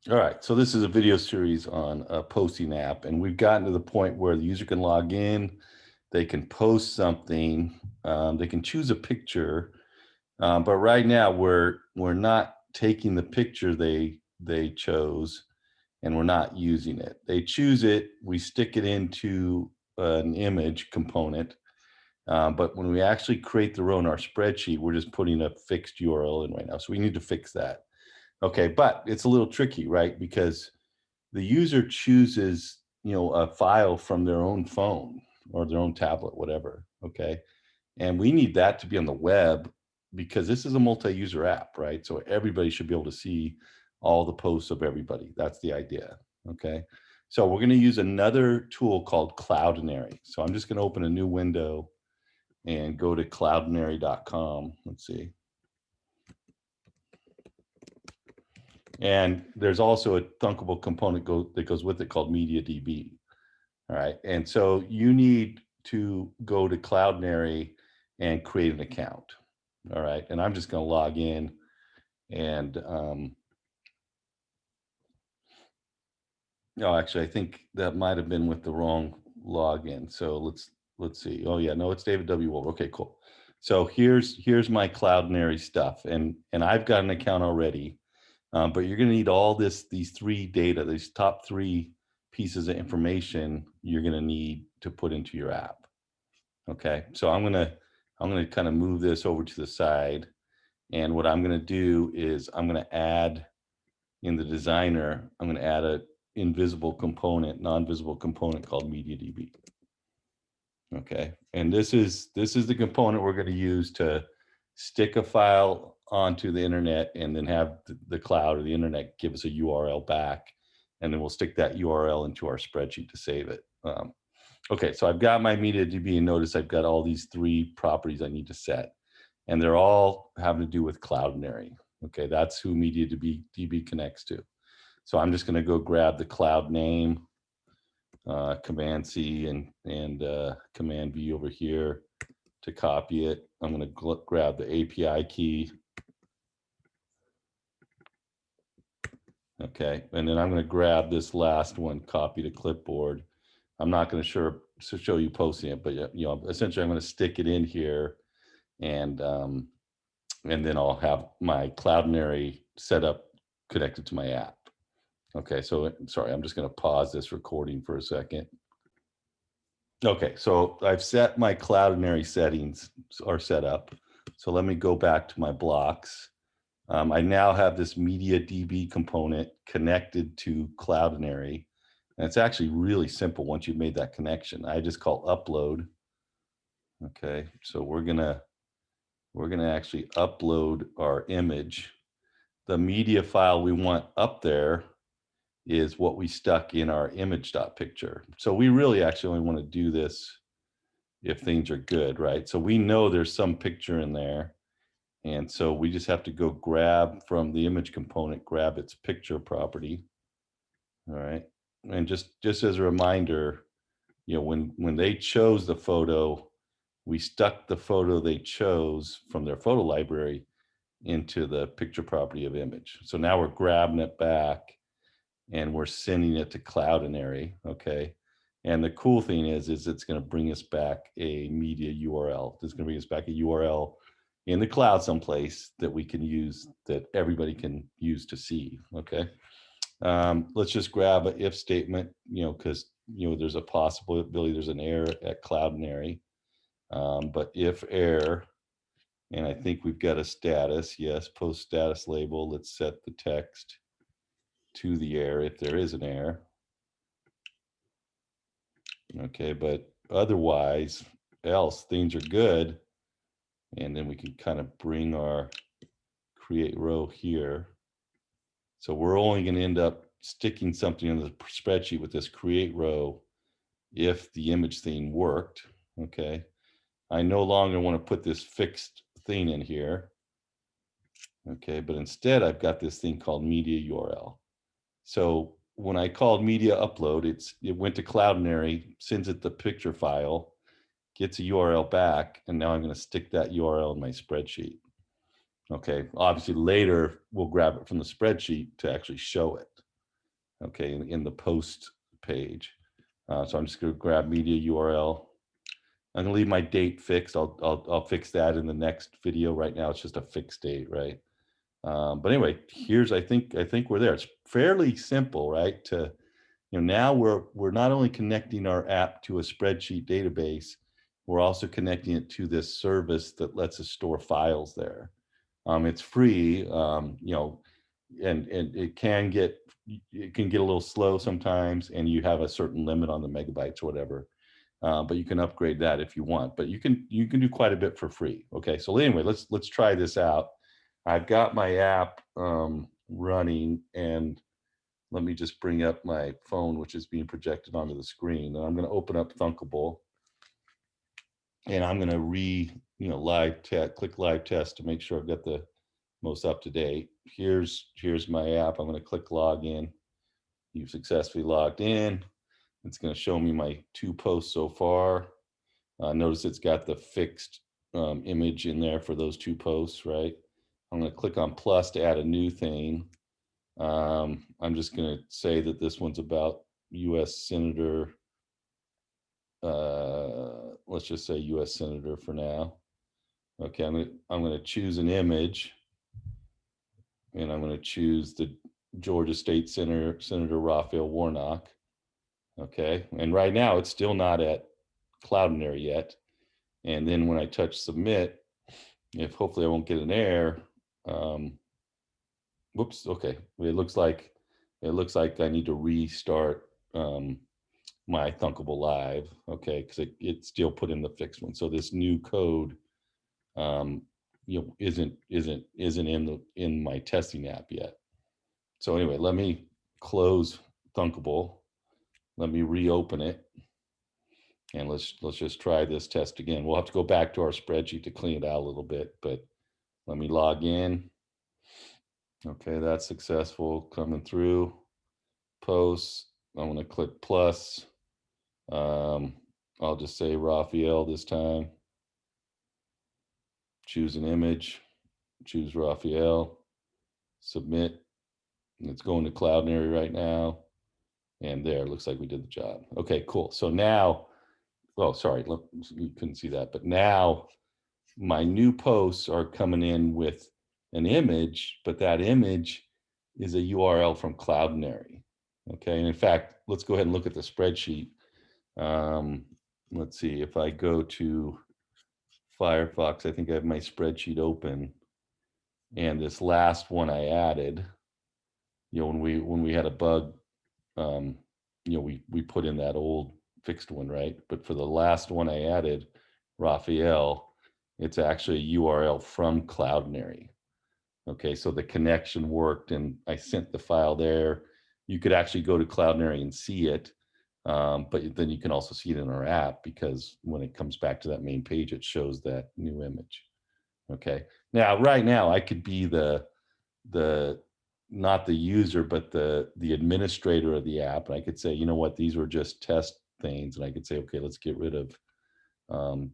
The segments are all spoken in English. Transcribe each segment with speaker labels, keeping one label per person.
Speaker 1: All right, so this is a video series on a posting app, and we've gotten to the point where the user can log in, they can post something, they can choose a picture, but right now we're not taking the picture they chose, and we're not using it. They choose it, we stick it into an image component, but when we actually create the row in our spreadsheet, we're just putting a fixed URL in right now. So we need to fix that. Okay, but it's a little tricky, right? Because the user chooses, a file from their own phone or their own tablet, whatever. Okay. And we need that to be on the web because this is a multi-user app, right? So everybody should be able to see all the posts of everybody. That's the idea. Okay. So we're going to use another tool called Cloudinary. So I'm just going to open a new window and go to cloudinary.com. Let's see. And there's also a Thunkable component that goes with it called MediaDB. All right. And so you need to go to Cloudinary and create an account. All right. And I'm just going to log in and, no, actually, I think that might have been with the wrong login. So let's see. Oh yeah, no, it's David W. Wolber. Okay, cool. So here's my Cloudinary stuff, and I've got an account already. But you're going to need all these three data, these top three pieces of information you're going to need to put into your app. Okay, so I'm gonna kind of move this over to the side, and what I'm going to do is I'm going to add in the designer. I'm going to add a invisible component, non-visible component called MediaDB. Okay, and this is the component we're going to use to stick a file onto the internet and then have the cloud or the internet give us a URL back, and then we'll stick that URL into our spreadsheet to save it. Okay, so I've got my MediaDB, and notice I've got all these three properties I need to set, and they're all having to do with Cloudinary. Okay, that's who MediaDB connects to. So I'm just going to go grab the cloud name, Command C and Command V over here to copy it. I'm going to grab the API key. Okay, and then I'm going to grab this last one, copy to clipboard. I'm not going to show you posting it, but essentially I'm going to stick it in here, and then I'll have my Cloudinary setup connected to my app. Okay, so sorry, I'm just going to pause this recording for a second. Okay, so I've set my Cloudinary settings are set up. So let me go back to my blocks. I now have this MediaDB component connected to Cloudinary. And it's actually really simple once you've made that connection. I just call upload. Okay, so we're gonna actually upload our image. The media file we want up there is what we stuck in our image.picture. So we really actually only want to do this if things are good, right? So we know there's some picture in there. And so we just have to go grab from the image component, grab its picture property. All right. And just as a reminder, when they chose the photo, we stuck the photo they chose from their photo library into the picture property of image. So now we're grabbing it back and we're sending it to Cloudinary. Okay. And the cool thing is it's going to bring us back a media URL. It's going to bring us back a URL in the cloud someplace that we can use, that everybody can use to see. Okay. Let's just grab an if statement, because there's a possibility there's an error at Cloudinary. But if error, and I think we've got a status. Yes, post status label. Let's set the text to the error if there is an error. Okay, but otherwise, else things are good. And then we can kind of bring our create row here. So we're only going to end up sticking something in the spreadsheet with this create row if the image theme worked. Okay, I no longer want to put this fixed thing in here. Okay, but instead I've got this thing called media URL. So when I called media upload, it went to Cloudinary, sends it the picture file, gets a URL back, and now I'm going to stick that URL in my spreadsheet. Okay, obviously later we'll grab it from the spreadsheet to actually show it. okay, in the post page. So I'm just going to grab media URL. I'm going to leave my date fixed. I'll fix that in the next video. Right now, it's just a fixed date, right? But anyway, here's I think we're there. It's fairly simple, right? To now we're not only connecting our app to a spreadsheet database, we're also connecting it to this service that lets us store files there. It's free, and it can get a little slow sometimes, and you have a certain limit on the megabytes or whatever. But you can upgrade that if you want. But you can do quite a bit for free. Okay, so anyway, let's try this out. I've got my app running, and let me just bring up my phone, which is being projected onto the screen, and I'm going to open up Thunkable, and I'm going to click live test to make sure I've got the most up to date. Here's my app. I'm going to click log in. You've successfully logged in. It's going to show me my 2 posts so far. Notice it's got the fixed image in there for those 2 posts, right? I'm going to click on plus to add a new thing. I'm just going to say that this one's about U.S. Senator. Let's just say U.S. Senator for now. Okay, I'm going to choose an image, and I'm going to choose the Georgia State Senator Raphael Warnock. Okay, and right now it's still not at Cloudinary yet. And then when I touch submit, if hopefully I won't get an error. Whoops. Okay, it looks like I need to restart my Thunkable Live. Okay, because it still put in the fixed one. So this new code, isn't in my testing app yet. So anyway, let me close Thunkable. Let me reopen it, and let's just try this test again. We'll have to go back to our spreadsheet to clean it out a little bit, but let me log in. Okay, that's successful, coming through. Posts, I'm going to click plus. I'll just say Raphael this time. Choose an image, choose Raphael, submit. It's going to Cloudinary right now. And there, looks like we did the job. Okay, cool. So now, oh, sorry, look, you couldn't see that, but now my new posts are coming in with an image, but that image is a URL from Cloudinary. Okay, and in fact, let's go ahead and look at the spreadsheet. Let's see, if I go to Firefox, I think I have my spreadsheet open, and this last one I added, when we had a bug, we put in that old fixed one, right? But for the last one I added, Raphael, it's actually a URL from Cloudinary. Okay, so the connection worked, and I sent the file there. You could actually go to Cloudinary and see it, but then you can also see it in our app, because when it comes back to that main page, it shows that new image. Okay, now right now I could be the not the user, but the administrator of the app, and I could say, you know what, these were just test things, and I could say, okay, let's get rid of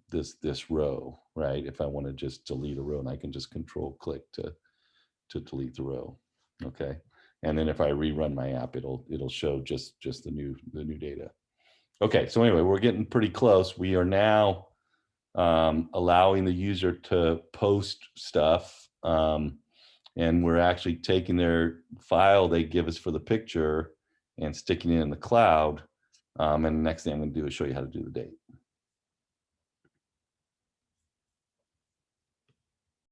Speaker 1: this row, right? If I want to just delete a row, and I can just control click to delete the row. Okay, and then if I rerun my app, it'll show just the new data. Okay, so anyway, we're getting pretty close. We are now allowing the user to post stuff, and we're actually taking their file they give us for the picture and sticking it in the cloud. And the next thing I'm going to do is show you how to do the date.